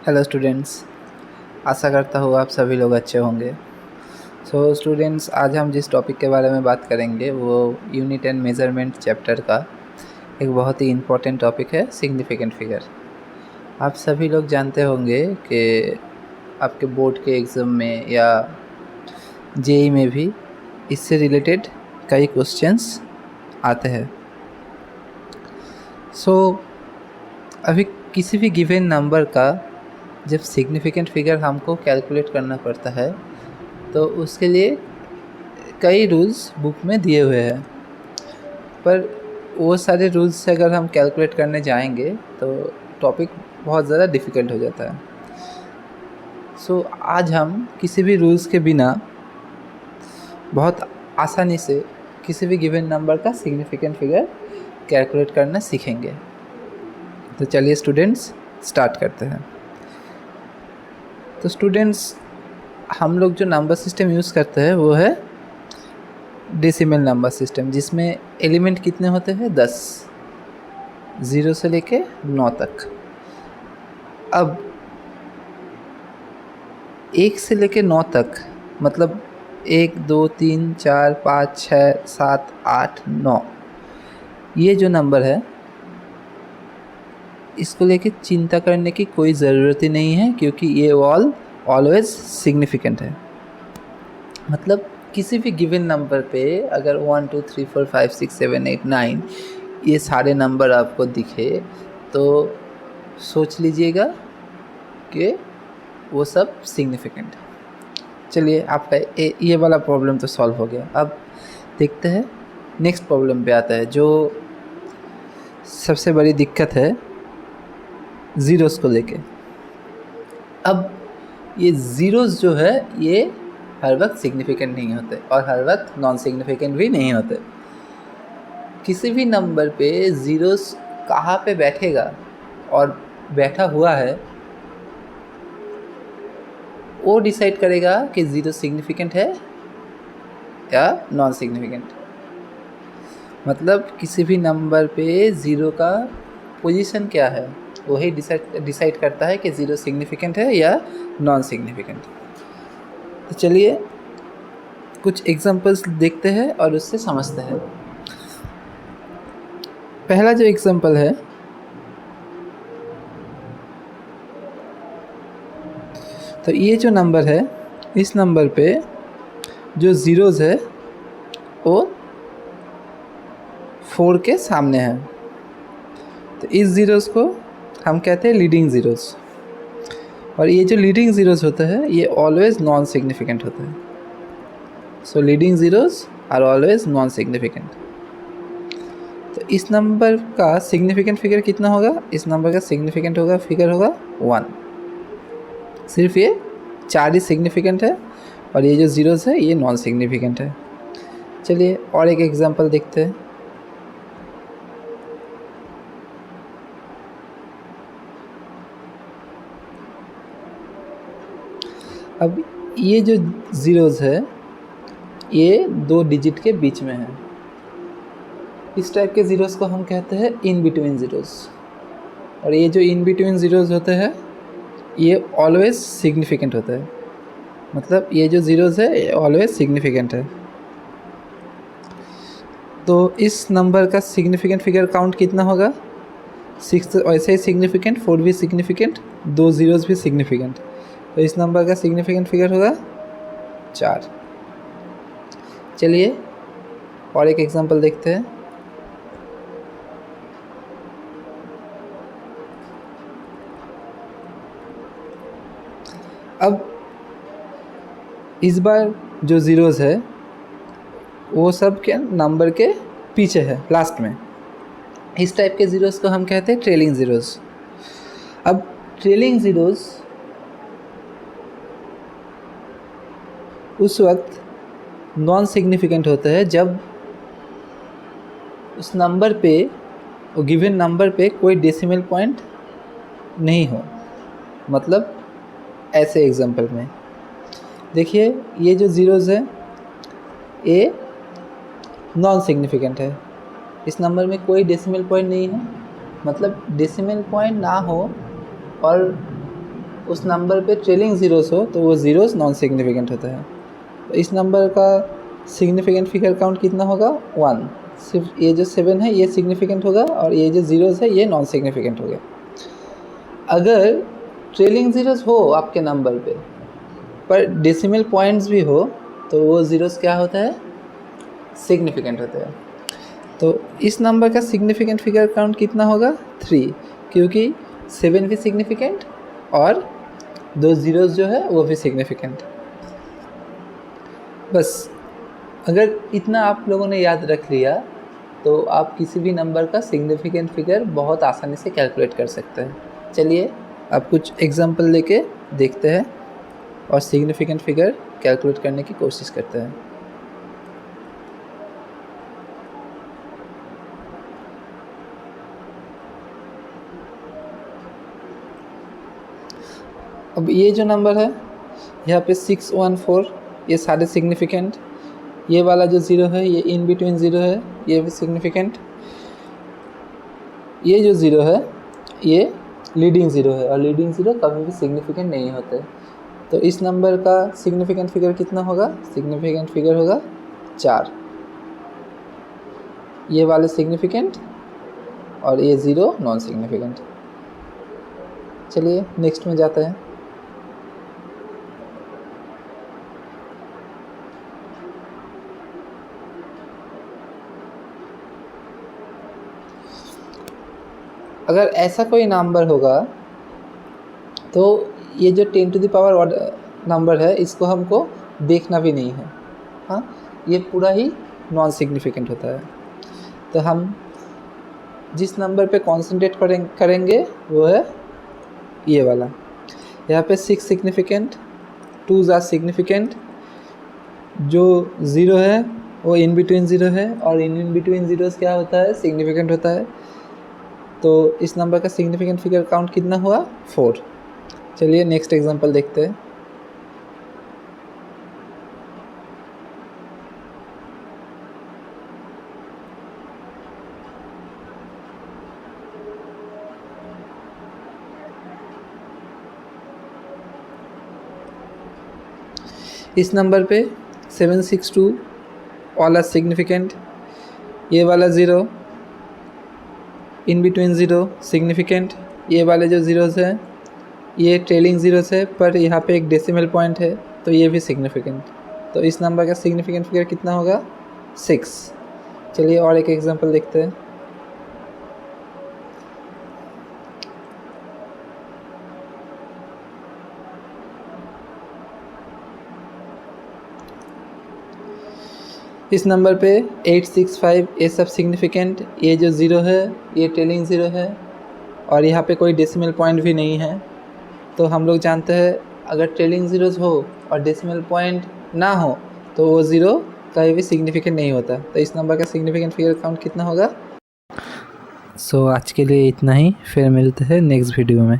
Hello students, आशा करता हूँ आप सभी लोग अच्छे होंगे। सो स्टूडेंट्स, आज हम जिस टॉपिक के बारे में बात करेंगे वो यूनिट एंड मेजरमेंट चैप्टर का एक बहुत ही इम्पोर्टेंट टॉपिक है, सिग्निफिकेंट फिगर। आप सभी लोग जानते होंगे कि आपके बोर्ड के एग्ज़ाम में या जेई में भी इससे रिलेटेड कई क्वेश्चंस आते हैं। सो अभी किसी भी गिवन नंबर का जब सिग्निफिकेंट फिगर हमको कैलकुलेट करना पड़ता है तो उसके लिए कई रूल्स बुक में दिए हुए हैं, पर वो सारे रूल्स से अगर हम कैलकुलेट करने जाएंगे तो टॉपिक बहुत ज़्यादा डिफ़िकल्ट हो जाता है। सो आज हम किसी भी रूल्स के बिना बहुत आसानी से किसी भी गिवन नंबर का सिग्निफिकेंट फिगर कैलकुलेट करना सीखेंगे। तो चलिए स्टूडेंट्स, स्टार्ट करते हैं। तो स्टूडेंट्स, हम लोग जो नंबर सिस्टम यूज़ करते हैं वो है डेसिमल नंबर सिस्टम, जिसमें एलिमेंट कितने होते हैं? 10, 0 से लेके 9 तक। अब 1 से लेके 9 तक मतलब 1, 2, 3, 4, 5, 6, 7, 8, 9, ये जो नंबर है इसको लेके चिंता करने की कोई ज़रूरत ही नहीं है, क्योंकि ये ऑलवेज सिग्निफिकेंट है। मतलब किसी भी गिवन नंबर पे अगर 1, 2, 3, 4, 5, 6, 7, 8, 9 ये सारे नंबर आपको दिखे तो सोच लीजिएगा कि वो सब सिग्निफिकेंट है। चलिए, आपका ये वाला प्रॉब्लम तो सॉल्व हो गया। अब देखते हैं नेक्स्ट प्रॉब्लम पे आता है, जो सबसे बड़ी दिक्कत है ज़ीरोस को लेके। अब ये ज़ीरोस जो है ये हर वक्त सिग्निफिकेंट नहीं होते और हर वक्त नॉन सिग्निफिकेंट भी नहीं होते। किसी भी नंबर पे ज़ीरोस कहाँ पे बैठेगा और बैठा हुआ है वो डिसाइड करेगा कि ज़ीरो सिग्निफिकेंट है या नॉन सिग्निफिकेंट। मतलब किसी भी नंबर पे ज़ीरो का पोजीशन क्या है वही डिसाइड करता है कि ज़ीरो सिग्निफिकेंट है या नॉन सिग्निफिकेंट। तो चलिए कुछ एग्जांपल्स देखते हैं और उससे समझते हैं। पहला जो एग्जांपल है, तो ये जो नंबर है इस नंबर पे जो ज़ीरोज़ है वो 4 के सामने है। तो इस ज़ीरोज़ को हम कहते हैं लीडिंग ज़ीरोज़, और ये जो लीडिंग ज़ीरोज़ होता है ये ऑलवेज नॉन सिग्निफिकेंट होता है। So leading zeros are always non significant. तो इस नंबर का सिग्निफिकेंट फिगर कितना होगा? इस नंबर का सिग्निफिकेंट फिगर होगा 1। सिर्फ ये 4 ही सिग्निफिकेंट है और ये जो ज़ीरोज़ है ये नॉन सिग्निफिकेंट है। चलिए और एक एग्जांपल देखते हैं। अब ये जो ज़ीरोज़ है ये 2 डिजिट के बीच में है। इस टाइप के ज़ीरोज़ को हम कहते हैं इन बिटवीन ज़ीरोज़, और ये जो इन बिटवीन ज़ीरोज़ होते हैं ये ऑलवेज सिग्निफिकेंट होता है। मतलब ये जो ज़ीरोज़ है ये ऑलवेज सिग्निफिकेंट है। तो इस नंबर का सिग्निफिकेंट फिगर काउंट कितना होगा? 6 ऐसे ही सिग्निफिकेंट, 4 भी सिग्निफिकेंट, 2 ज़ीरोज़ भी सिग्निफिकेंट। तो इस नंबर का सिग्निफिकेंट फिगर होगा 4। चलिए और एक एग्जांपल देखते हैं। अब इस बार जो ज़ीरोज़ है वो सब के नंबर के पीछे है, लास्ट में। इस टाइप के ज़ीरोज़ को हम कहते हैं ट्रेलिंग ज़ीरोज़। अब ट्रेलिंग ज़ीरोज़ उस वक्त नॉन सिग्निफिकेंट होते हैं जब उस नंबर पे, वो गिवन नंबर पे कोई डेसिमल पॉइंट नहीं हो। मतलब ऐसे एग्जांपल में देखिए, ये जो ज़ीरोज़ है ये नॉन सिग्निफिकेंट है। इस नंबर में कोई डेसिमल पॉइंट नहीं है, मतलब डेसिमल पॉइंट ना हो और उस नंबर पे ट्रेलिंग ज़ीरोस हो तो वो ज़ीरोस नॉन सिग्निफिकेंट होता है। तो इस नंबर का सिग्निफिकेंट फिगर काउंट कितना होगा? 1। सिर्फ ये जो 7 है ये सिग्निफिकेंट होगा और ये जो ज़ीरोस है ये नॉन सिग्निफिकेंट हो गया। अगर ट्रेलिंग ज़ीरोस हो आपके नंबर पे पर डेसिमल पॉइंट्स भी हो तो वो ज़ीरोस क्या होता है? सिग्निफिकेंट होता है। तो इस नंबर का सिग्निफिकेंट फिगर काउंट कितना होगा? 3, क्योंकि 7 भी सिग्निफिकेंट और 2 ज़ीरोस जो है वो भी सिग्निफिकेंट। बस अगर इतना आप लोगों ने याद रख लिया तो आप किसी भी नंबर का सिग्निफिकेंट फिगर बहुत आसानी से कैलकुलेट कर सकते हैं। चलिए आप कुछ एग्जांपल लेके देखते हैं और सिग्निफिकेंट फिगर कैलकुलेट करने की कोशिश करते हैं। अब ये जो नंबर है यहाँ पे 614 ये सारे सिग्निफिकेंट, ये वाला जो ज़ीरो है ये इन बिटवीन ज़ीरो है ये भी सिग्निफिकेंट, ये जो ज़ीरो है ये लीडिंग ज़ीरो है और लीडिंग ज़ीरो कभी भी सिग्निफिकेंट नहीं होते। तो इस नंबर का सिग्निफिकेंट फिगर कितना होगा? सिग्निफिकेंट फिगर होगा 4। ये वाले सिग्निफिकेंट और ये ज़ीरो नॉन सिग्निफिकेंट। चलिए नेक्स्ट में जाते हैं। अगर ऐसा कोई नंबर होगा तो ये जो 10 टू द पावर नंबर है इसको हमको देखना भी नहीं है। हाँ, ये पूरा ही नॉन सिग्निफिकेंट होता है। तो हम जिस नंबर पे कॉन्सेंट्रेट करेंगे वो है ये वाला। यहाँ पे 6 सिग्निफिकेंट, 2 आर सिग्निफिकेंट, जो ज़ीरो है वो इन बिटवीन ज़ीरो है और इन बिटवीन ज़ीरोस क्या होता है? सिग्निफिकेंट होता है। तो इस नंबर का सिग्निफिकेंट फिगर काउंट कितना हुआ? 4। चलिए नेक्स्ट एग्जांपल देखते हैं। इस नंबर पे 762 वाला सिग्निफिकेंट, ये वाला zero in between zero significant, ये वाले जो ज़ीरोस हैं ये ट्रेलिंग ज़ीरोस है पर यहाँ पे एक डेसिमल पॉइंट है तो ये भी सिग्निफिकेंट। तो इस नंबर का सिग्निफिकेंट फिगर कितना होगा? 6। चलिए और एक एग्जांपल देखते हैं। इस नंबर पे 865 ये सब सिग्निफिकेंट, ये जो ज़ीरो है ये ट्रेलिंग ज़ीरो है और यहाँ पे कोई डेसिमल पॉइंट भी नहीं है। तो हम लोग जानते हैं अगर ट्रेलिंग ज़ीरोज़ हो और डेसिमल पॉइंट ना हो तो वो ज़ीरो कहीं भी सिग्निफिकेंट नहीं होता। तो इस नंबर का सिग्निफिकेंट फिगर काउंट कितना होगा? सो आज के लिए इतना ही, फिर मिलते हैं नेक्स्ट वीडियो में।